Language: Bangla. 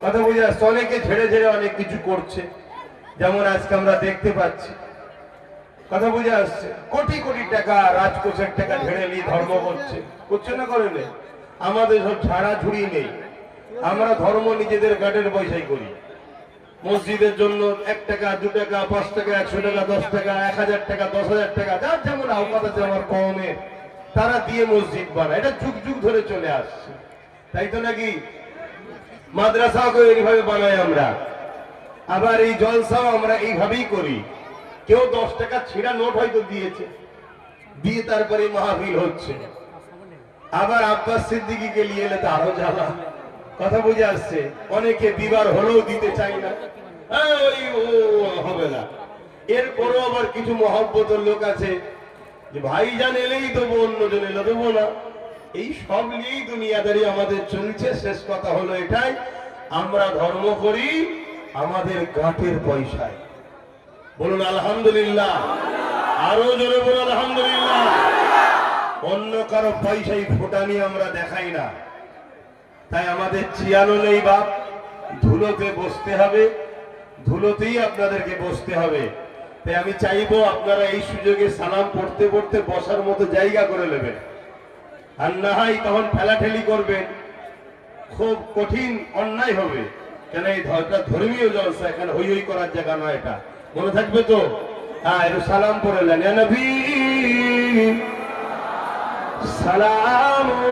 কথা বুঝে আসছে। অনেকে ঝেড়ে ঝেড়ে অনেক কিছু করছে, যেমন আজকে আমরা দেখতে পাচ্ছি। কথা বুঝে আসছে। কোটি কোটি টাকা, রাজকোষের টাকা ঝেড়ে নিয়ে ধর্ম করছে, করছে না করে নেই। আমাদের সব ঝাড়া ঝুড়ি নেই, আমরা ধর্ম নিজেদের গাটের পয়সাই করি। মসজিদের জন্য 1 টাকা 2 টাকা 5 টাকা 100 টাকা 10 টাকা 1000 টাকা 10,000 টাকা, যার যেমন আওকাত আছে আমার কমে, তারা দিয়ে মসজিদ বানায়। এটা যুগ যুগ ধরে চলে আসছে, তাই তো নাকি? মাদ্রাসাও এইভাবে বানাই আমরা, আবার এই জলসাও আমরা এইভাবেই করি। কেউ 10 টাকা ছিঁড়া নোট হয়তো দিয়েছে, দিয়ে তারপরে মাহফিল হচ্ছে। আবার আব্বাস সিদ্দিকীকে নিয়ে এলে তো আরো জ্বালা। কথা বুঝে আসছে। অনেকে দিবার হলেও দিতে চাই না, হবে না। এরপরও আবার কিছু মহব্বতের লোক আছে যে ভাইজান এলেই দেবো, অন্যজন এলে দেবো না। এই সব নিয়েই দুনিয়াদারি আমাদের চলছে। শেষ কথা হলো এটাই, আমরা ধর্ম করি আমাদের গাঁটের পয়সায়। বলুন আলহামদুলিল্লাহ, আরো জোরে বলুন আলহামদুলিল্লাহ। অন্য কারো পয়সায় ফোটানি আমরা দেখাই না। তাই আমাদের চিয়ানো নেই বাপ, ধুলোতে বসতে হবে, ধুলোতেই আপনাদেরকে বসতে হবে। তাই আমি চাইবো আপনারা এই সুযোগে সালাম পড়তে পড়তে বসার মতো জায়গা করে নেবেন, আর না হয় তখন ঠেলাঠেলি করবেন, খুব কঠিন অন্যায় হবে। কেন এই ধর্মীয় জলসা, এখানে হই হই করার জায়গা নয়। এটা মনে থাকবে তো? হ্যাঁ, একটু সালাম পড়ে নেন। ইয়া নবী সালাম